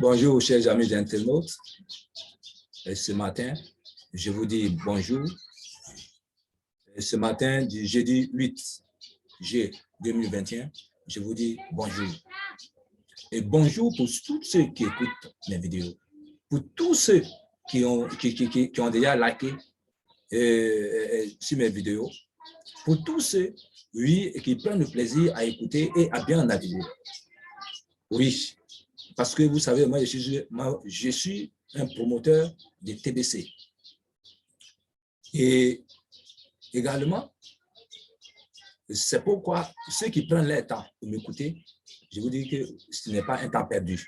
Bonjour, chers amis internautes. Et ce matin, je vous dis bonjour. Et ce matin, du jeudi 8 juillet 2021, je vous dis bonjour. Et bonjour pour tous ceux qui écoutent mes vidéos, pour tous ceux qui ont déjà liké sur mes vidéos, pour tous ceux, oui, qui prennent le plaisir à écouter et à bien analyser. Oui, parce que vous savez, moi, je suis un promoteur de TBC. Et également, c'est pourquoi ceux qui prennent leur temps pour m'écouter, je vous dis que ce n'est pas un temps perdu.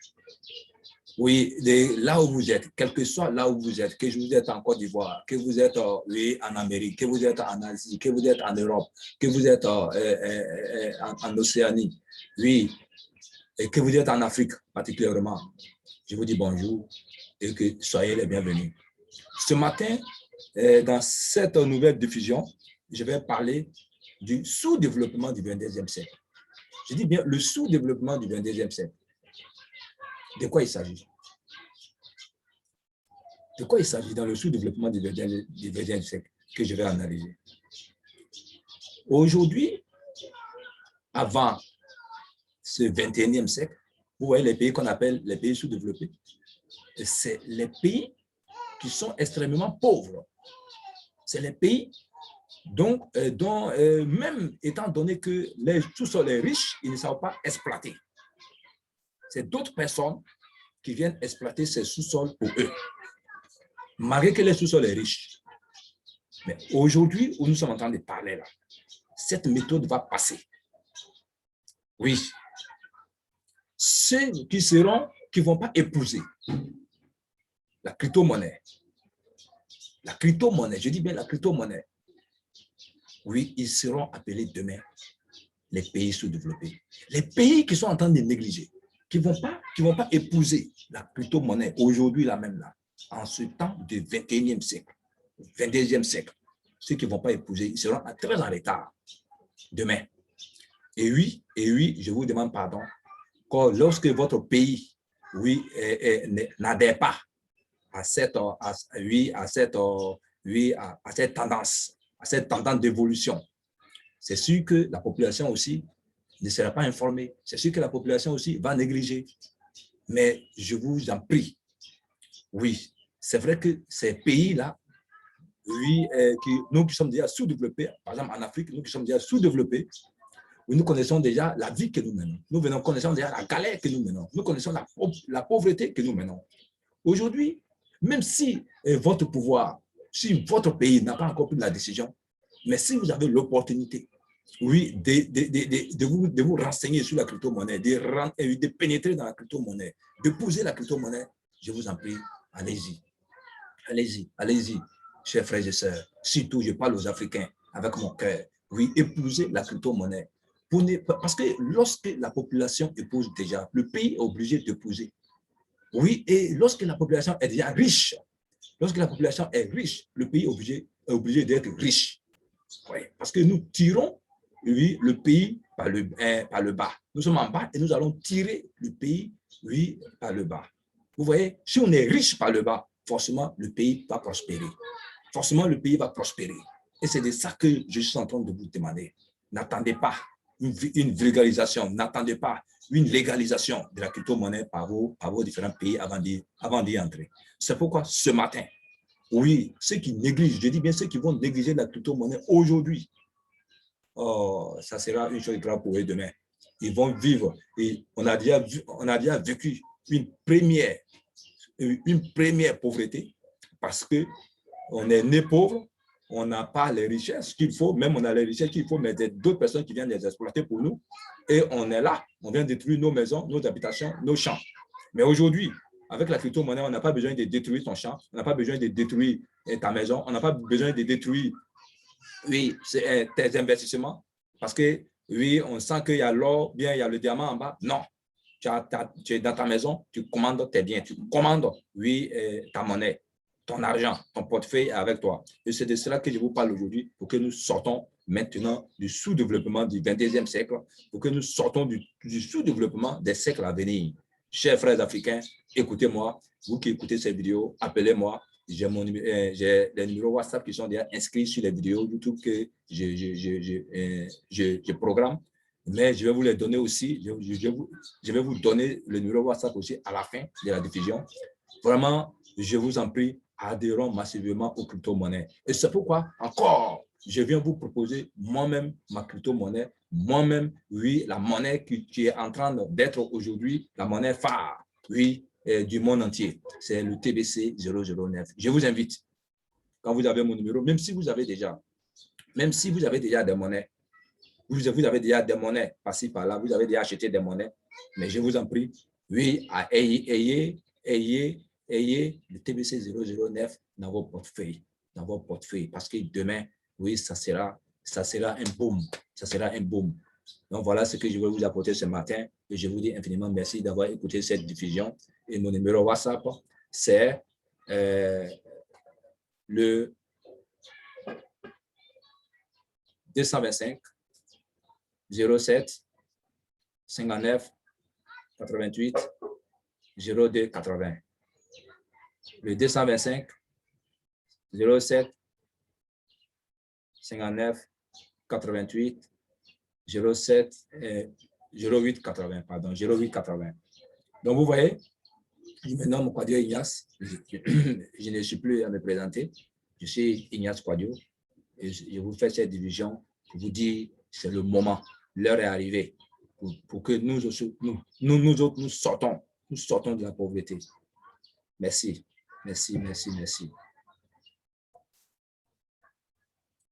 Oui, là où vous êtes, quel que soit là où vous êtes, que vous êtes en Côte d'Ivoire, que vous êtes oui, en Amérique, que vous êtes en Asie, que vous êtes en Europe, que vous êtes en Océanie, oui, et que vous êtes en Afrique particulièrement, je vous dis bonjour et que soyez les bienvenus. Ce matin, dans cette nouvelle diffusion, je vais parler du sous-développement du 22e siècle. Je dis bien le sous-développement du 22e siècle. De quoi il s'agit? De quoi il s'agit dans le sous-développement du 20e siècle que je vais analyser? Aujourd'hui, avant ce 21e siècle, vous voyez les pays qu'on appelle les pays sous-développés, c'est les pays qui sont extrêmement pauvres. C'est les pays dont même étant donné que les sous-sols sont riches, ils ne savent pas exploiter. C'est d'autres personnes qui viennent exploiter ces sous-sols pour eux, malgré que les sous-sols sont riches. Mais aujourd'hui, où nous sommes en train de parler là, cette méthode va passer. Oui. Ceux qui ne vont pas épouser la crypto-monnaie, je dis bien la crypto-monnaie, oui, ils seront appelés demain les pays sous-développés. Les pays qui sont en train de négliger, qui ne vont pas épouser la crypto-monnaie aujourd'hui, là même là, en ce temps du 21e siècle, 22e siècle, ceux qui ne vont pas épouser, ils seront très en retard demain. Et oui, je vous demande pardon, quand lorsque votre pays, oui, n'adhère pas à cette tendance, d'évolution, c'est sûr que la population aussi ne sera pas informée. C'est sûr que la population aussi va négliger. Mais je vous en prie, oui, c'est vrai que ces pays-là, oui, nous qui sommes déjà sous-développés, par exemple en Afrique, nous qui sommes déjà sous-développés, nous connaissons déjà la vie que nous menons. Nous connaissons déjà la galère que nous menons. Nous connaissons la pauvreté que nous menons. Aujourd'hui, même si votre pouvoir, si votre pays n'a pas encore pris la décision, mais si vous avez l'opportunité, oui, de vous renseigner sur la crypto-monnaie, de pénétrer dans la crypto-monnaie, de poser la crypto-monnaie, je vous en prie, allez-y. Allez-y, allez-y, chers frères et sœurs. Surtout, je parle aux Africains avec mon cœur. Oui, épousez la crypto-monnaie. Parce que lorsque la population épouse déjà, le pays est obligé d'épouser. Oui, et lorsque la population est déjà riche, le pays est obligé d'être riche. Oui, parce que nous tirons, oui, le pays par le bas. Nous sommes en bas et nous allons tirer le pays, oui, par le bas. Vous voyez, si on est riche par le bas, forcément, le pays va prospérer. Forcément, le pays va prospérer. Et c'est de ça que je suis en train de vous demander. N'attendez pas une vulgarisation, n'attendez pas une légalisation de la crypto-monnaie par vos différents pays avant d'y entrer. C'est pourquoi ce matin, oui, ceux qui négligent, je dis bien ceux qui vont négliger la crypto-monnaie aujourd'hui, oh, ça sera une chose grave pour eux demain. Ils vont vivre, et on a déjà vécu une première pauvreté parce qu'on est né pauvre, on n'a pas les richesses qu'il faut, même on a les richesses qu'il faut, mais d'autres personnes qui viennent les exploiter pour nous. Et on est là, on vient détruire nos maisons, nos habitations, nos champs. Mais aujourd'hui, avec la crypto-monnaie, on n'a pas besoin de détruire ton champ, on n'a pas besoin de détruire ta maison, on n'a pas besoin de détruire, oui, tes investissements, parce que, oui, on sent qu'il y a l'or, bien, il y a le diamant en bas. Non, tu es dans ta maison, tu commandes tes biens, tu commandes, oui, ta monnaie. ton argent, ton portefeuille est avec toi. Et c'est de cela que je vous parle aujourd'hui pour que nous sortons maintenant du sous-développement du 22e siècle, pour que nous sortons du sous-développement des siècles à venir. Chers frères africains, écoutez-moi, vous qui écoutez ces vidéos, appelez-moi. J'ai les numéros WhatsApp qui sont déjà inscrits sur les vidéos YouTube que je programme. Mais je vais vous les donner aussi. Je vais vous donner le numéro WhatsApp aussi à la fin de la diffusion. Vraiment, je vous en prie, adhérons massivement aux crypto-monnaies. Et c'est pourquoi, encore, je viens vous proposer moi-même ma crypto-monnaie, moi-même, oui, la monnaie qui est en train d'être aujourd'hui la monnaie phare, oui, du monde entier. C'est le TBC 009. Je vous invite, quand vous avez mon numéro, même si vous avez déjà des monnaies, vous avez déjà des monnaies par-ci, par-là, vous avez déjà acheté des monnaies, mais je vous en prie, oui, ayez le TBC 009 dans vos portefeuilles, parce que demain, oui, ça sera un boom, ça sera un boom. Donc, voilà ce que je vais vous apporter ce matin, et je vous dis infiniment merci d'avoir écouté cette diffusion. Et mon numéro WhatsApp, c'est le 225 07 59 88 02 80. Le 225 07 59 88 07 08 80, pardon, 08 80. Donc, vous voyez, je me nomme Kwadio Ignace. Je ne suis plus à me présenter. Je suis Ignace Kwadio. Et je vous fais cette division pour vous dire c'est le moment, l'heure est arrivée pour que nous sortons de la pauvreté. Merci, merci, merci, merci.